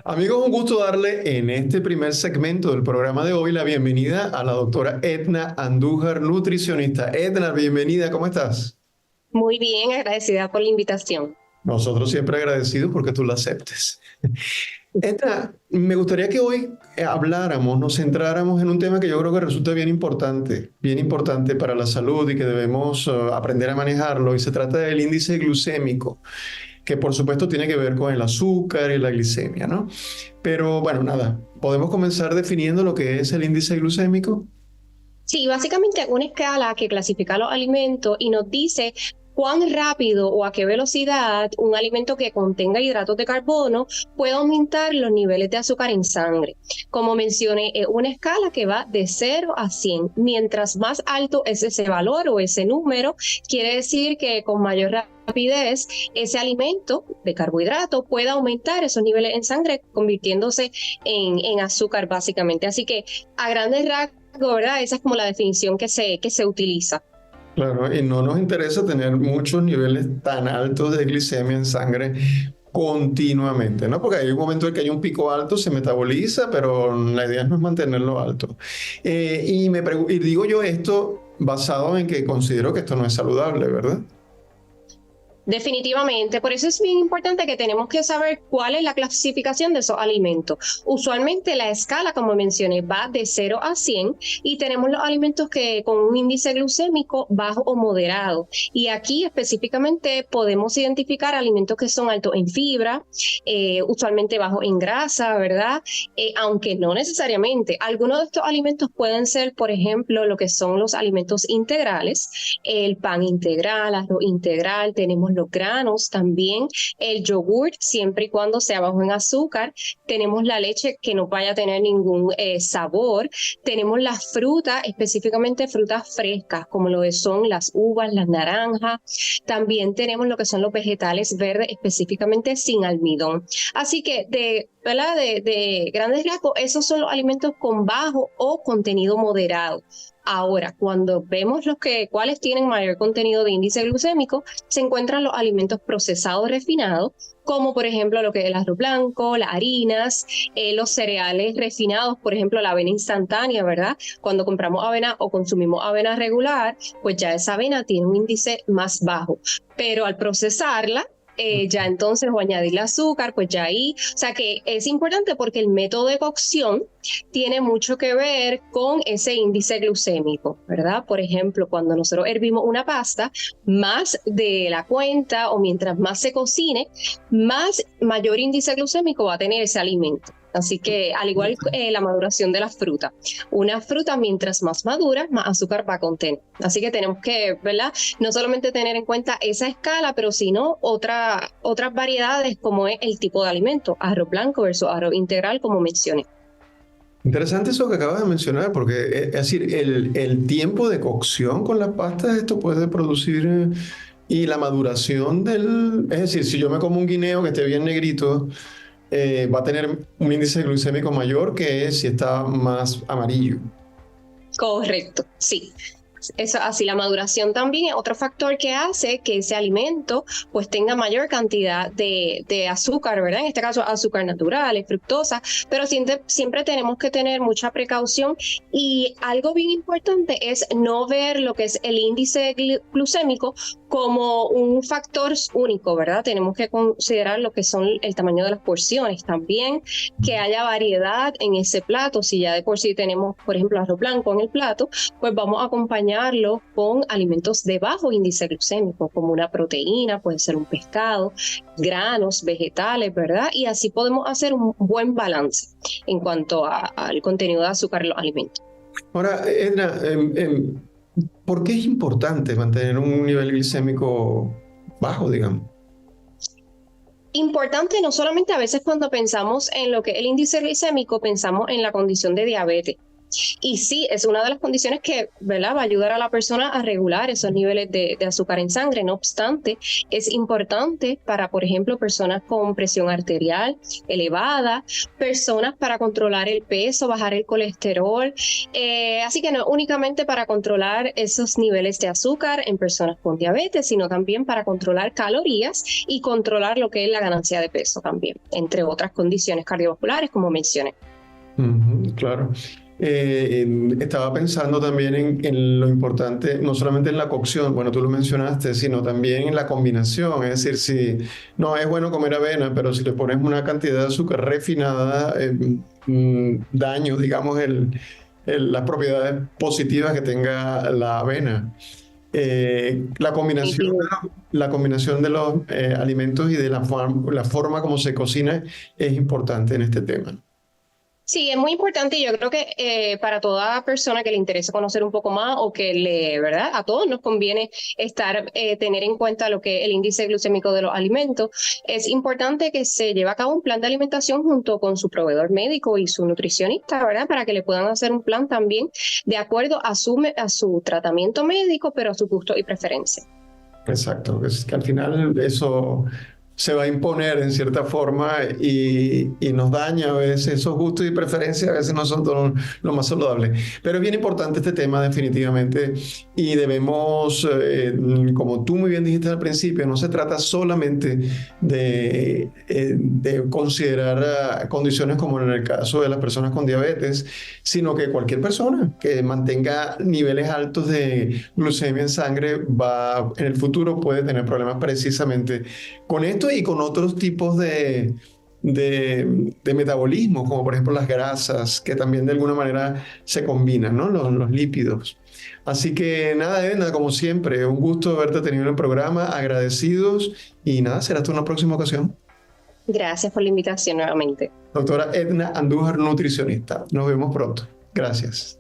Amigos, un gusto darle en este primer segmento del programa de hoy la bienvenida a la doctora Edna Andújar, nutricionista. Edna, bienvenida, ¿cómo estás? Muy bien, agradecida por la invitación. Nosotros siempre agradecidos porque tú la aceptes. Edna, me gustaría que hoy habláramos, nos centráramos en un tema que yo creo que resulta bien importante para la salud y que debemos aprender a manejarlo, y se trata del índice glucémico, que por supuesto tiene que ver con el azúcar y la glicemia, ¿no? Pero bueno, nada, podemos comenzar definiendo lo que es el índice glucémico. Sí, básicamente una escala que clasifica los alimentos y nos dice cuán rápido o a qué velocidad un alimento que contenga hidratos de carbono puede aumentar los niveles de azúcar en sangre. Como mencioné, es una escala que va de 0 a 100. Mientras más alto es ese valor o ese número, quiere decir que con mayor rapidez ese alimento de carbohidrato puede aumentar esos niveles en sangre, convirtiéndose en azúcar básicamente. Así que a grandes rasgos, ¿verdad? Esa es como la definición que se utiliza. Claro, y no nos interesa tener muchos niveles tan altos de glicemia en sangre continuamente, ¿no? Porque hay un momento en que hay un pico alto, se metaboliza, pero la idea no es mantenerlo alto. Y digo yo esto basado en que considero que esto no es saludable, ¿verdad? Definitivamente, por eso es bien importante que tenemos que saber cuál es la clasificación de esos alimentos. Usualmente la escala, como mencioné, va de 0 a 100 y tenemos los alimentos que con un índice glucémico bajo o moderado. Y aquí específicamente podemos identificar alimentos que son altos en fibra, usualmente bajos en grasa, ¿verdad? Aunque no necesariamente. Algunos de estos alimentos pueden ser, por ejemplo, lo que son los alimentos integrales, el pan integral, arroz integral, tenemos los granos también, el yogur, siempre y cuando sea bajo en azúcar, tenemos la leche que no vaya a tener ningún sabor, tenemos las frutas, específicamente frutas frescas, como lo que son las uvas, las naranjas, también tenemos lo que son los vegetales verdes, específicamente sin almidón. Así que ¿verdad? De grandes rasgos, esos son los alimentos con bajo o contenido moderado. Ahora, cuando vemos cuáles tienen mayor contenido de índice glucémico, se encuentran los alimentos procesados refinados, como por ejemplo lo que es el arroz blanco, las harinas, los cereales refinados, por ejemplo la avena instantánea, ¿verdad? Cuando compramos avena o consumimos avena regular, pues ya esa avena tiene un índice más bajo, pero al procesarla, ya entonces o añadirle azúcar, pues ya ahí, o sea que es importante porque el método de cocción tiene mucho que ver con ese índice glucémico, ¿verdad? Por ejemplo, cuando nosotros hervimos una pasta, más de la cuenta o mientras más se cocine, más mayor índice glucémico va a tener ese alimento. Así que al igual la maduración de la fruta, una fruta mientras más madura, más azúcar va a contener. Así que tenemos que, ¿verdad? No solamente tener en cuenta esa escala, pero sino otras variedades como es el tipo de alimento, arroz blanco versus arroz integral, como mencioné. Interesante eso que acabas de mencionar, porque es decir, el tiempo de cocción con las pastas, esto puede producir, y la maduración es decir, si yo me como un guineo que esté bien negrito, va a tener un índice glucémico mayor que si está más amarillo. Correcto, sí. Eso, así la maduración también es otro factor que hace que ese alimento pues tenga mayor cantidad de azúcar, ¿verdad? En este caso azúcar natural, fructosa, pero siempre tenemos que tener mucha precaución y algo bien importante es no ver lo que es el índice glucémico como un factor único, ¿verdad? Tenemos que considerar lo que son el tamaño de las porciones también, que haya variedad en ese plato. Si ya de por sí tenemos, por ejemplo, arroz blanco en el plato, pues vamos a acompañarlo con alimentos de bajo índice glucémico, como una proteína, puede ser un pescado, granos, vegetales, ¿verdad? Y así podemos hacer un buen balance en cuanto al contenido de azúcar en los alimentos. Ahora, Edna, ¿por qué es importante mantener un nivel glicémico bajo, digamos? Importante no solamente a veces cuando pensamos en lo que es el índice glicémico, pensamos en la condición de diabetes. Y sí, es una de las condiciones que, ¿verdad?, va a ayudar a la persona a regular esos niveles de azúcar en sangre. No obstante, es importante para, por ejemplo, personas con presión arterial elevada, personas para controlar el peso, bajar el colesterol. Así que no únicamente para controlar esos niveles de azúcar en personas con diabetes, sino también para controlar calorías y controlar lo que es la ganancia de peso también, entre otras condiciones cardiovasculares, como mencioné. Claro. Estaba pensando también en lo importante, no solamente en la cocción, bueno, tú lo mencionaste, sino también en la combinación. Es decir, si no es bueno comer avena, pero si le pones una cantidad de azúcar refinada, daño, digamos, las propiedades positivas que tenga la avena. La combinación de los alimentos y de la forma como se cocina es importante en este tema. Sí, es muy importante y yo creo que para toda persona que le interese conocer un poco más o que ¿verdad? A todos nos conviene tener en cuenta lo que es el índice glucémico de los alimentos. Es importante que se lleve a cabo un plan de alimentación junto con su proveedor médico y su nutricionista, ¿verdad? Para que le puedan hacer un plan también de acuerdo a su tratamiento médico, pero a su gusto y preferencia. Exacto, es que al final eso se va a imponer en cierta forma y nos daña a veces esos gustos y preferencias, a veces no son lo más saludables. Pero es bien importante este tema definitivamente y debemos, como tú muy bien dijiste al principio, no se trata solamente de considerar condiciones como en el caso de las personas con diabetes, sino que cualquier persona que mantenga niveles altos de glucemia en sangre en el futuro puede tener problemas precisamente con esto y con otros tipos de metabolismo, como por ejemplo las grasas, que también de alguna manera se combinan, ¿no? Los lípidos. Así que nada, Edna, como siempre, un gusto haberte tenido en el programa, agradecidos y nada, será hasta una próxima ocasión. Gracias por la invitación nuevamente. Doctora Edna Andújar, nutricionista. Nos vemos pronto. Gracias.